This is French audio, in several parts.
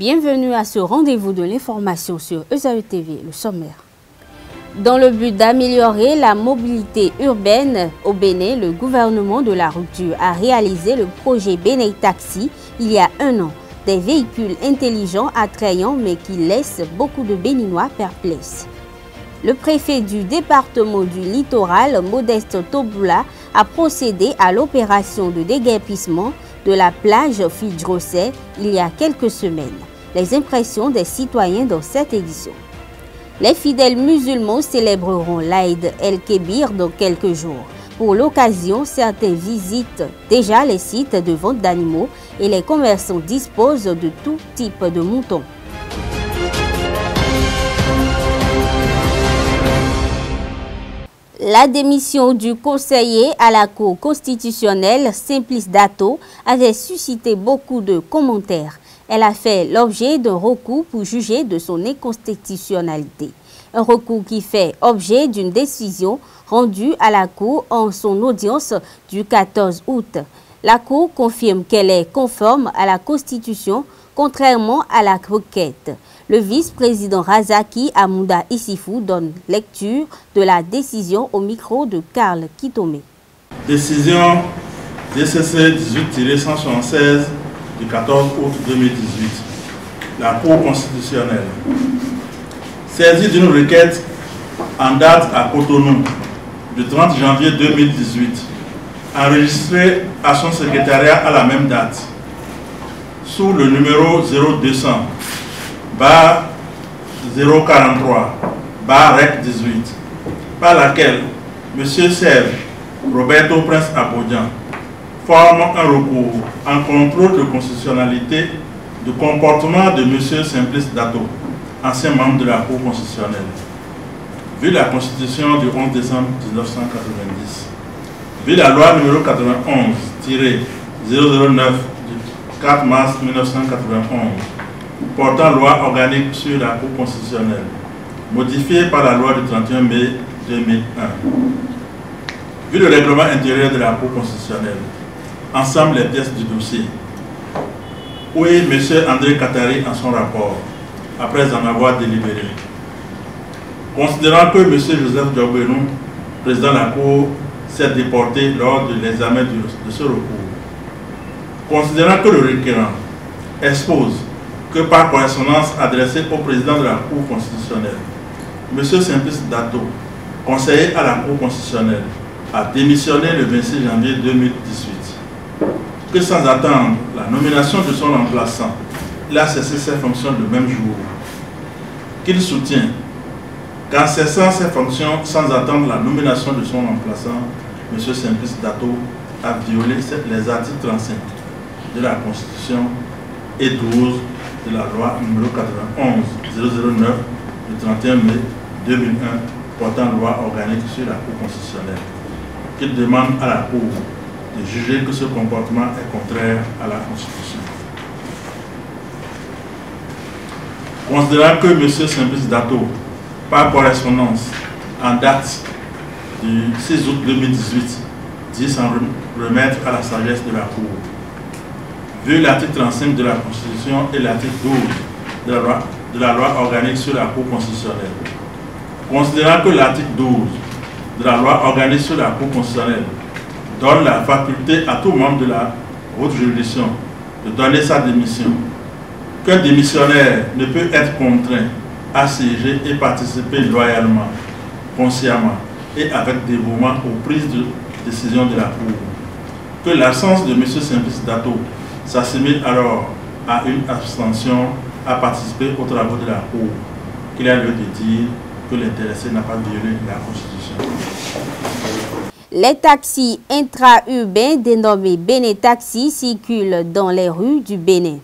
Bienvenue à ce rendez-vous de l'information sur ESAE TV, le sommaire. Dans le but d'améliorer la mobilité urbaine au Bénin, le gouvernement de la rupture a réalisé le projet Bénin Taxi il y a un an. Des véhicules intelligents, attrayants, mais qui laissent beaucoup de Béninois perplexes. Le préfet du département du littoral, Modeste Toboula, a procédé à l'opération de déguerpissement de la plage Fidjrosset il y a quelques semaines. Les impressions des citoyens dans cette édition. Les fidèles musulmans célébreront l'Aïd el-Kébir dans quelques jours. Pour l'occasion, certains visitent déjà les sites de vente d'animaux et les commerçants disposent de tout type de moutons. La démission du conseiller à la Cour constitutionnelle, Simplice Dato, avait suscité beaucoup de commentaires. Elle a fait l'objet d'un recours pour juger de son inconstitutionnalité. Un recours qui fait objet d'une décision rendue à la Cour en son audience du 14 août. La Cour confirme qu'elle est conforme à la Constitution, contrairement à la requête. Le vice-président Razaki Amouda Issifou donne lecture de la décision au micro de Karl Kitome. Décision DCC 18-176 du 14 août 2018. La Cour constitutionnelle. Saisie d'une requête en date à Cotonou du 30 janvier 2018, enregistrée à son secrétariat à la même date, sous le numéro 0200 bar 043 bar REC 18, par laquelle M. Sèvres Roberto Prince Abodjan forme un recours en contrôle de constitutionnalité du comportement de M. Simplice Dato, ancien membre de la Cour constitutionnelle. Vu la Constitution du 11 décembre 1990, vu la loi numéro 91-009 du 4 mars 1991, portant loi organique sur la Cour constitutionnelle, modifiée par la loi du 31 mai 2001. Vu le règlement intérieur de la Cour constitutionnelle, ensemble les pièces du dossier, où est M. André Katari en son rapport, après en avoir délibéré. Considérant que M. Joseph Diogbenou, président de la Cour, s'est déporté lors de l'examen de ce recours, considérant que le requérant expose que par correspondance adressée au président de la Cour constitutionnelle, M. Simplice Dato, conseiller à la Cour constitutionnelle, a démissionné le 26 janvier 2018, que sans attendre la nomination de son remplaçant, il a cessé ses fonctions le même jour, qu'il soutient qu'en cessant ses fonctions sans attendre la nomination de son remplaçant, M. Simplice Dato a violé les articles 35 de la Constitution et 12 de la loi numéro 91-009 du 31 mai 2001 portant loi organique sur la Cour constitutionnelle, qu'il demande à la Cour de juger que ce comportement est contraire à la Constitution. Considérant que M. Simplice Dato, par correspondance en date du 6 août 2018, dit s'en remettre à la sagesse de la Cour, vu l'article 35 de la Constitution et l'article 12 de la loi organique sur la Cour constitutionnelle, considérant que l'article 12 de la loi organique sur la Cour constitutionnelle donne la faculté à tout membre de la haute juridiction de donner sa démission, qu'un démissionnaire ne peut être contraint à siéger et participer loyalement, consciemment et avec dévouement aux prises de décision de la Cour, que l'absence de M. Simplice Dato s'assimile alors à une abstention à participer aux travaux de la Cour, qu'il a lieu de dire que l'intéressé n'a pas violé la Constitution. Les taxis intra-urbains dénommés Bénin Taxi circulent dans les rues du Bénin.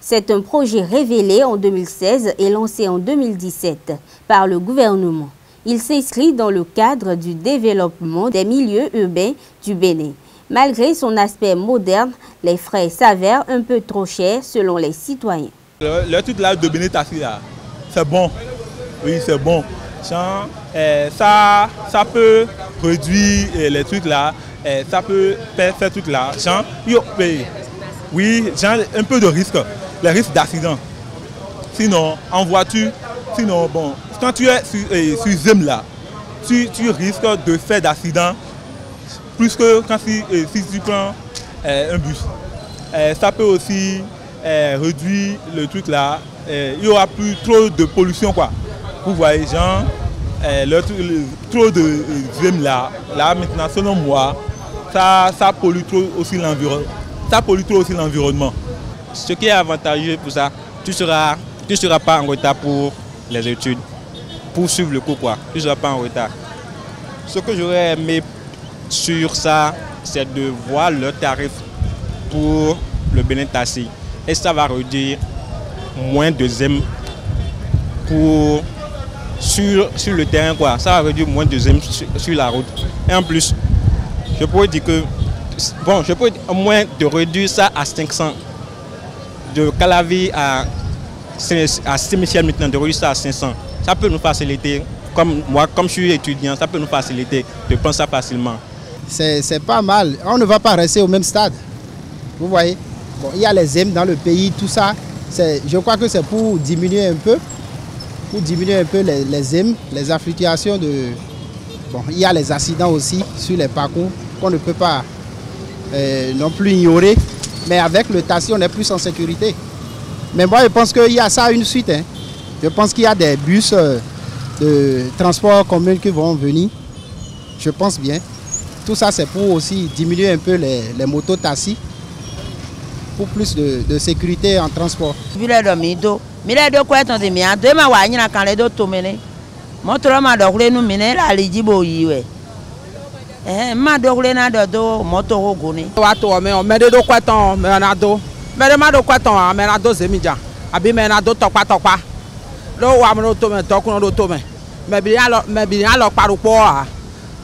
C'est un projet révélé en 2016 et lancé en 2017 par le gouvernement. Il s'inscrit dans le cadre du développement des milieux urbains du Bénin. Malgré son aspect moderne, les frais s'avèrent un peu trop chers selon les citoyens. Le truc là de Bénin Taxi là, c'est bon. Oui, c'est bon. Ça peut réduire les trucs là, ça peut faire ces trucs là. Oui, un peu de risque. Les risques d'accident. Sinon, en voiture, sinon, bon, quand tu es sur Zem là, tu risques de faire d'accident plus que quand si tu prends un bus. Ça peut aussi réduire le truc là. Il n'y aura plus trop de pollution, quoi. Vous voyez, genre, trop de Zem là, maintenant, selon moi, ça pollue trop aussi l'environnement. Ça pollue trop aussi l'environnement. Ce qui est avantageux pour ça, tu ne seras pas en retard pour les études, pour suivre le cours, quoi. Tu ne seras pas en retard. Ce que j'aurais aimé sur ça, c'est de voir le tarif pour le Benin Tassi. Et ça va réduire moins de Zem sur le terrain, quoi. Ça va réduire moins de Zem sur la route. Et en plus, je pourrais dire que, bon, je pourrais au moins de réduire ça à 500. De Calavi à Saint-Michel maintenant, de réduire ça à 500. Ça peut nous faciliter, comme moi, comme je suis étudiant, ça peut nous faciliter de prendre ça facilement. C'est pas mal. On ne va pas rester au même stade. Vous voyez, bon, il y a les Zem dans le pays, tout ça. Je crois que c'est pour diminuer un peu. Pour diminuer un peu les Zem, les fluctuations de... Bon, il y a les accidents aussi sur les parcours qu'on ne peut pas non plus ignorer. Mais avec le taxi, on est plus en sécurité. Mais moi, je pense qu'il y a ça une suite. Hein. Je pense qu'il y a des bus de transport commun qui vont venir. Je pense bien. Tout ça, c'est pour aussi diminuer un peu les motos-taxis. Pour plus de sécurité en transport.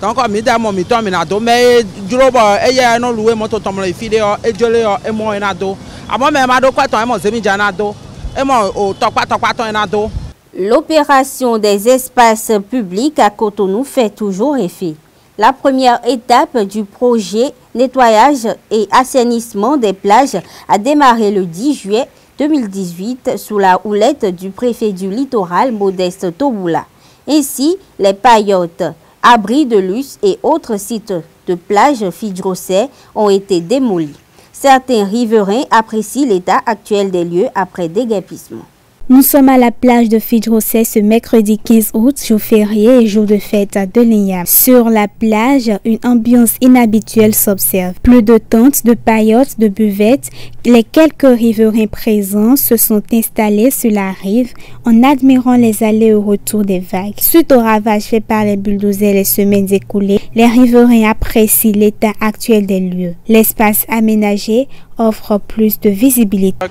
Donc, mi da mo mi to mi na do me duro bo eye no luwe moto to mo ifide o ejole o e mo ina do amo me ma do kwaton e mo se mi jana do e mo o tokpa to ina do. L'opération des espaces publics à Cotonou fait toujours effet. La première étape du projet nettoyage et assainissement des plages a démarré le 10 juillet 2018 sous la houlette du préfet du littoral Modeste Toboula. Ainsi, les paillotes, abris de luxe et autres sites de plage Fidjrosset ont été démolis. Certains riverains apprécient l'état actuel des lieux après déguerpissement. Nous sommes à la plage de Fidjrosset ce mercredi 15 août, jour férié et jour de fête de l'Igname. Sur la plage, une ambiance inhabituelle s'observe. Plus de tentes, de paillotes, de buvettes. Les quelques riverains présents se sont installés sur la rive en admirant les allers et retours des vagues. Suite au ravage fait par les bulldozers les semaines écoulées, les riverains apprécient l'état actuel des lieux. L'espace aménagé offre plus de visibilité.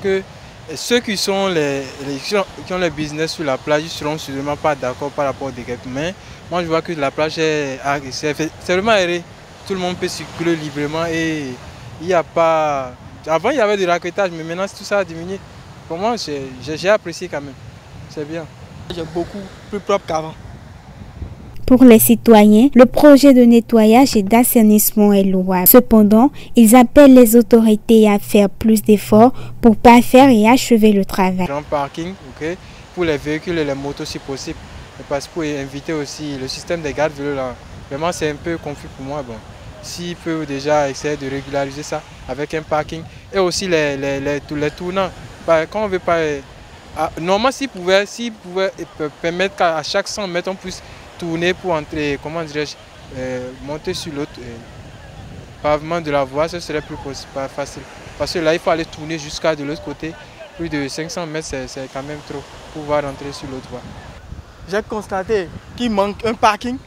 Ceux qui ont les business sur la plage, ils seront sûrement pas d'accord par rapport au déguerpissement. Mais moi, je vois que la plage c'est vraiment aéré. Tout le monde peut circuler librement et il n'y a pas... Avant, il y avait du raquettage, mais maintenant, tout ça a diminué. Pour moi, j'ai apprécié quand même. C'est bien. C'est beaucoup plus propre qu'avant. Pour les citoyens, le projet de nettoyage et d'assainissement est louable. Cependant, ils appellent les autorités à faire plus d'efforts pour parfaire et achever le travail. Grand parking, okay, pour les véhicules et les motos si possible. Parce que pour inviter aussi le système des gardes vélos là, vraiment c'est un peu confus pour moi. Bon, s'ils peuvent déjà essayer de régulariser ça avec un parking et aussi les tournants. Quand on veut pas, normalement s'ils pouvaient permettre qu'à chaque 100 mètres on puisse tourner pour entrer, comment dirais-je, monter sur l'autre pavement de la voie, ce serait plus facile. Parce que là, il faut aller tourner jusqu'à de l'autre côté. Plus de 500 mètres, c'est quand même trop pour pouvoir rentrer sur l'autre voie. J'ai constaté qu'il manque un parking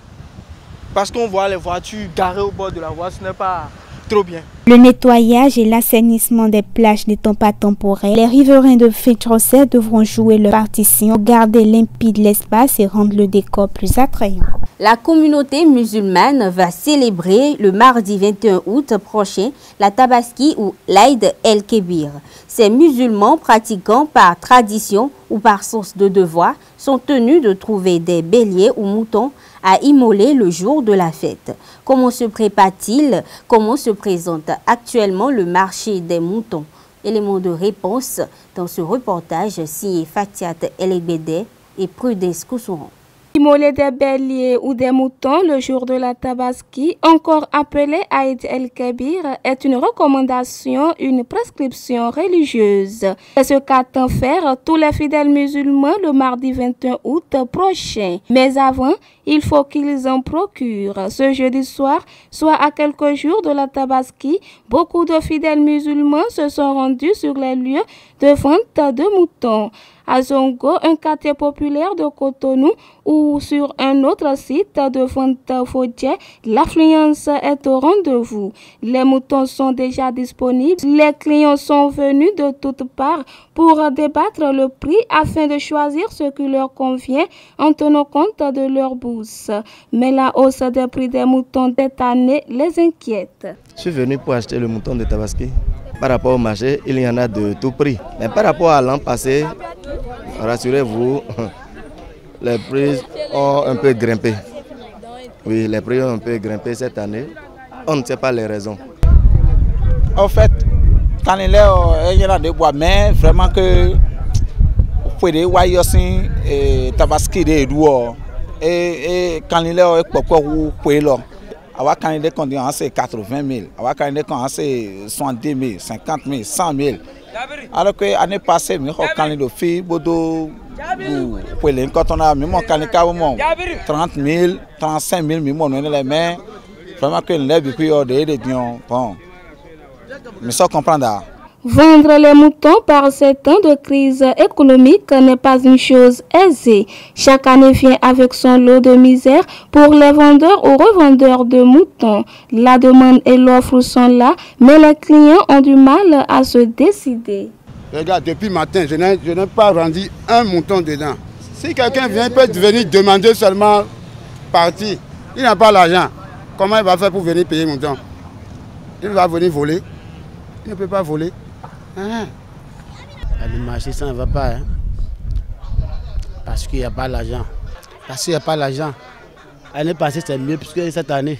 parce qu'on voit les voitures garées au bord de la voie, ce n'est pas trop bien. Le nettoyage et l'assainissement des plages n'étant pas temporaires, les riverains de Fidjrosset devront jouer leur partition, garder limpide l'espace et rendre le décor plus attrayant. La communauté musulmane va célébrer le mardi 21 août prochain la Tabaski ou l'Aïd el-Kébir. Ces musulmans pratiquant par tradition ou par source de devoir sont tenus de trouver des béliers ou moutons à immoler le jour de la fête. Comment se prépare-t-il? Comment se présente actuellement le marché des moutons? Élément de réponse dans ce reportage signé Fatiat Elegbede et Prudence Koussouran. Immoler des béliers ou des moutons le jour de la Tabaski, encore appelé Aïd el-Kabir, est une recommandation, une prescription religieuse. C'est ce qu'attendent faire tous les fidèles musulmans le mardi 21 août prochain. Mais avant, il faut qu'ils en procurent. Ce jeudi soir, soit à quelques jours de la Tabaski, beaucoup de fidèles musulmans se sont rendus sur les lieux de vente de moutons. À Zongo, un quartier populaire de Cotonou, ou sur un autre site de vente fautière, l'affluence est au rendez-vous. Les moutons sont déjà disponibles. Les clients sont venus de toutes parts pour débattre le prix afin de choisir ce qui leur convient en tenant compte de leur bourse. Mais la hausse des prix des moutons cette année les inquiète. Je suis venu pour acheter le mouton de Tabaski. Par rapport au marché, il y en a de tout prix. Mais par rapport à l'an passé, rassurez-vous, les prix ont un peu grimpé. Oui, les prix ont un peu grimpé cette année. On ne sait pas les raisons. En fait, quand il y a des bois, mais vraiment que vous pouvez voir aussi Tabaski de Edouard. Et quand il y a pourquoi vous pouvez là. Avoir quand il est c'est 80 000, avoir quand il est 70 000, 50 000, 100 000. Alors que l'année passée, quand il est fait, quand on a même quand il est 30 000, 35 000, on a les mains. Vraiment que les depuis des bon, mais ça comprendre. Vendre les moutons par ces temps de crise économique n'est pas une chose aisée. Chaque année vient avec son lot de misère pour les vendeurs ou revendeurs de moutons. La demande et l'offre sont là, mais les clients ont du mal à se décider. Regarde, depuis matin, je n'ai pas rendu un mouton dedans. Si quelqu'un vient, il peut venir demander seulement partie. Il n'a pas l'argent. Comment il va faire pour venir payer le mouton? Il va venir voler. Il ne peut pas voler. Le marché, ça ne va pas. Hein? Parce qu'il n'y a pas l'argent. Parce qu'il n'y a pas l'argent. L'année passée, c'est mieux puisque cette année.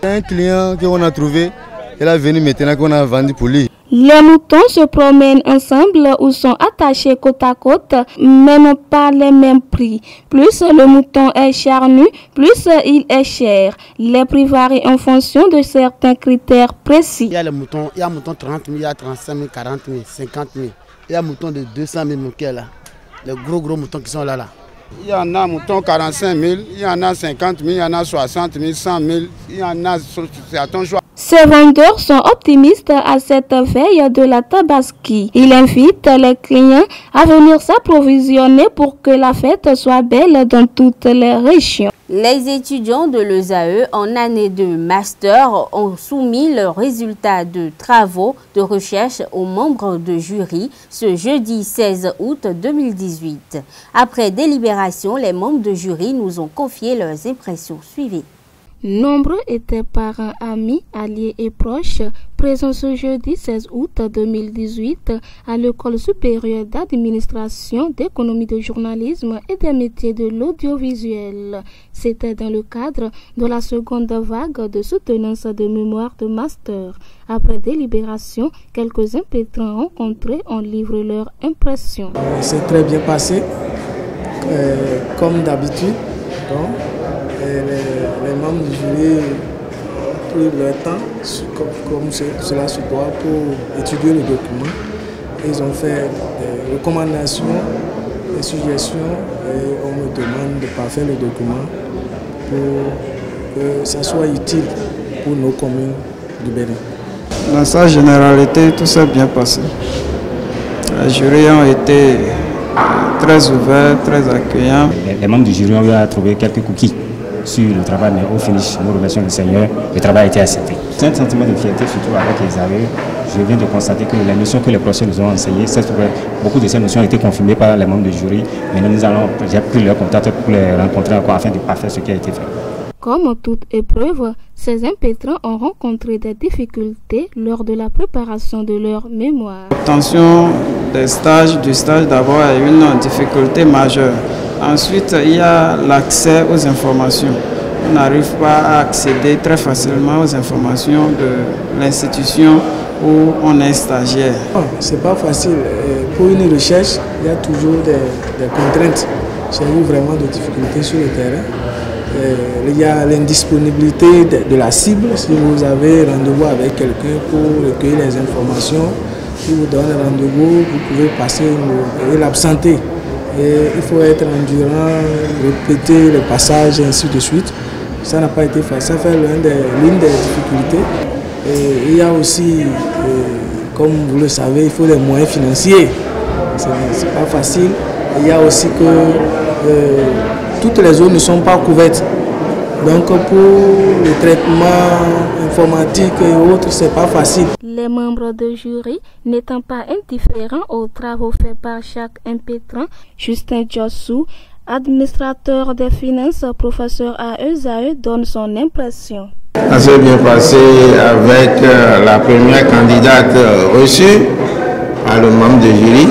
Il y a un client qu'on a trouvé. Il est venu maintenant qu'on a vendu pour lui. Les moutons se promènent ensemble ou sont attachés côte à côte, mais n'ont pas les mêmes prix. Plus le mouton est charnu, plus il est cher. Les prix varient en fonction de certains critères précis. Il y a les moutons, il y a un mouton 30 000, il y a 35 000, 40 000, 50 000. Il y a un mouton de 200 000 là. Les gros moutons qui sont là. Il y en a moutons 45 000, il y en a 50 000, il y en a 60 000, 100 000, il y en a certains choix. Ces vendeurs sont optimistes à cette veille de la Tabaski. Ils invitent les clients à venir s'approvisionner pour que la fête soit belle dans toutes les régions. Les étudiants de l'ESAE en année de master ont soumis leurs résultats de travaux de recherche aux membres de jury ce jeudi 16 août 2018. Après délibération, les membres de jury nous ont confié leurs impressions. Suivez. Nombreux étaient parents, amis, alliés et proches présents ce jeudi 16 août 2018 à l'École supérieure d'administration, d'économie de journalisme et des métiers de l'audiovisuel. C'était dans le cadre de la seconde vague de soutenance de mémoire de master. Après délibération, quelques impétrants rencontrés ont livré leurs impressions. C'est très bien passé, comme d'habitude. Les membres du jury ont pris leur temps, comme cela se doit, pour étudier le document. Ils ont fait des recommandations, des suggestions, et on me demande de parfaire le document pour que ça soit utile pour nos communes du Bénin. Dans sa généralité, tout s'est bien passé. Les jurys ont été très ouverts, très accueillants. Les membres du jury ont eu à trouver quelques cookies sur le travail, mais au finish, nous remercions le Seigneur, le travail a été accepté. C'est un sentiment de fierté, surtout avec les arrêts. Je viens de constater que les notions que les professeurs nous ont enseignées, beaucoup de ces notions ont été confirmées par les membres du jury. Maintenant, j'ai pris leur contact pour les rencontrer encore afin de parfaire ce qui a été fait. Comme toute épreuve, ces impétrants ont rencontré des difficultés lors de la préparation de leur mémoire. L'obtention du stage d'abord est une difficulté majeure. Ensuite, il y a l'accès aux informations. On n'arrive pas à accéder très facilement aux informations de l'institution où on est stagiaire. C'est pas facile. Pour une recherche, il y a toujours des contraintes. J'ai eu vraiment des difficultés sur le terrain. Il y a l'indisponibilité de la cible. Si vous avez rendez-vous avec quelqu'un pour recueillir les informations, il vous donne rendez-vous, vous pouvez passer et l'absenter. Il faut être endurant, répéter le passage, ainsi de suite. Ça n'a pas été facile. Ça fait l'une des difficultés. Et il y a aussi, comme vous le savez, il faut des moyens financiers. C'est pas facile. Et il y a aussi que toutes les zones ne sont pas couvertes. Donc pour le traitement informatique et autres, c'est pas facile. Les membres de jury n'étant pas indifférents aux travaux faits par chaque impétrant, Justin Jossou, administrateur des finances, professeur à ESAE, donne son impression. Ça s'est bien passé avec la première candidate reçue par le membre de jury.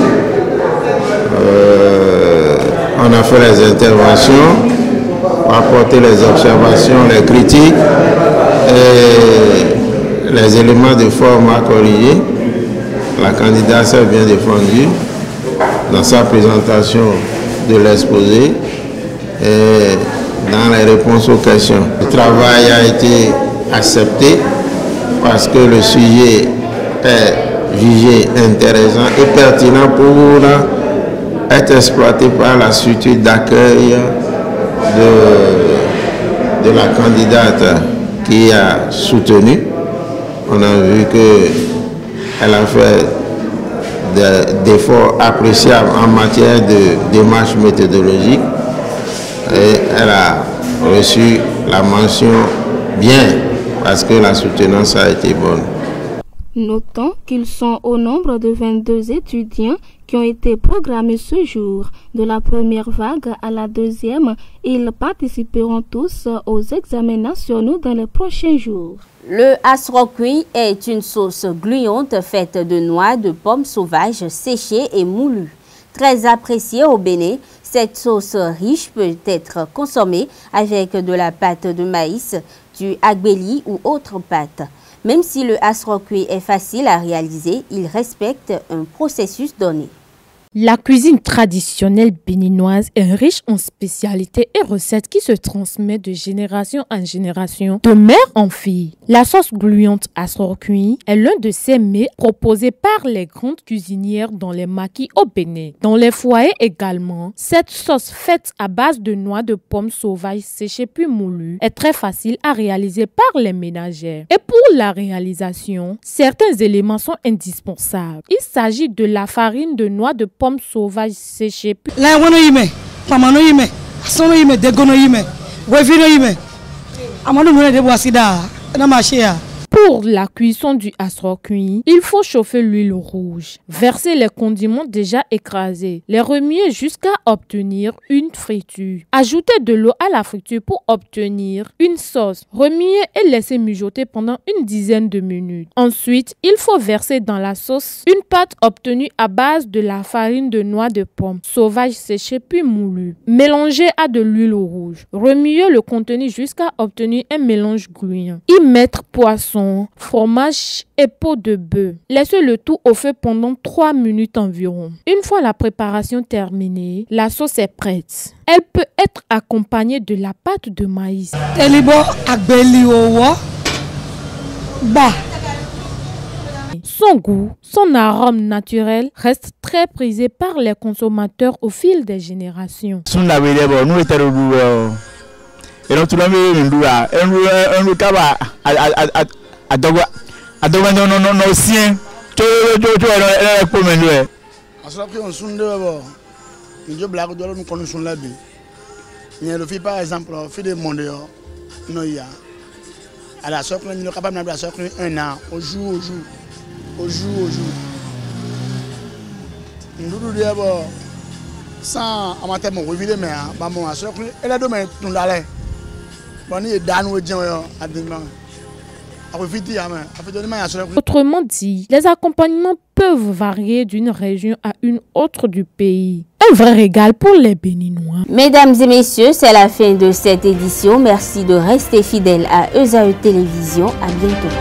On a fait les interventions, apporté les observations, les critiques et les éléments de forme à corriger. La candidate s'est bien défendue dans sa présentation de l'exposé et dans les réponses aux questions. Le travail a été accepté parce que le sujet est jugé intéressant et pertinent pour être exploité par la structure d'accueil de la candidate qui a soutenu. On a vu qu'elle a fait d'efforts appréciables en matière de démarche méthodologique et elle a reçu la mention bien parce que la soutenance a été bonne. Notons qu'ils sont au nombre de 22 étudiants qui ont été programmés ce jour. De la première vague à la deuxième, ils participeront tous aux examens nationaux dans les prochains jours. Le asrokui est une sauce gluante faite de noix de pommes sauvages séchées et moulues. Très appréciée au Bénin, cette sauce riche peut être consommée avec de la pâte de maïs, du agbeli ou autre pâte. Même si le asrokui est facile à réaliser, il respecte un processus donné. La cuisine traditionnelle béninoise est riche en spécialités et recettes qui se transmettent de génération en génération, de mère en fille. La sauce gluante asrokui est l'un de ces mets proposés par les grandes cuisinières dans les maquis au Bénin. Dans les foyers également, cette sauce faite à base de noix de pommes sauvages séchées puis moulues est très facile à réaliser par les ménagères. Et pour la réalisation, certains éléments sont indispensables. Il s'agit de la farine de noix de pommes sauvages séchées. Pour la cuisson du asrokui, il faut chauffer l'huile rouge, verser les condiments déjà écrasés, les remuer jusqu'à obtenir une friture. Ajouter de l'eau à la friture pour obtenir une sauce. Remuer et laisser mijoter pendant une dizaine de minutes. Ensuite, il faut verser dans la sauce une pâte obtenue à base de la farine de noix de pomme sauvage séchée puis moulue. Mélanger à de l'huile rouge. Remuer le contenu jusqu'à obtenir un mélange gluant. Y mettre poisson, fromage et peau de bœuf. Laissez le tout au feu pendant 3 minutes environ. Une fois la préparation terminée, la sauce est prête. Elle peut être accompagnée de la pâte de maïs. Son goût, son arôme naturel reste très prisé par les consommateurs au fil des générations. Par exemple, de monde, à la sorte, nous sommes capables de sortir un an, au jour. Nous devons sans amateur, mais bon, à sortir, elle a demandé tout l'aller. Autrement dit, les accompagnements peuvent varier d'une région à une autre du pays. Un vrai régal pour les Béninois. Mesdames et messieurs, c'est la fin de cette édition. Merci de rester fidèles à ESAE Télévision. À bientôt.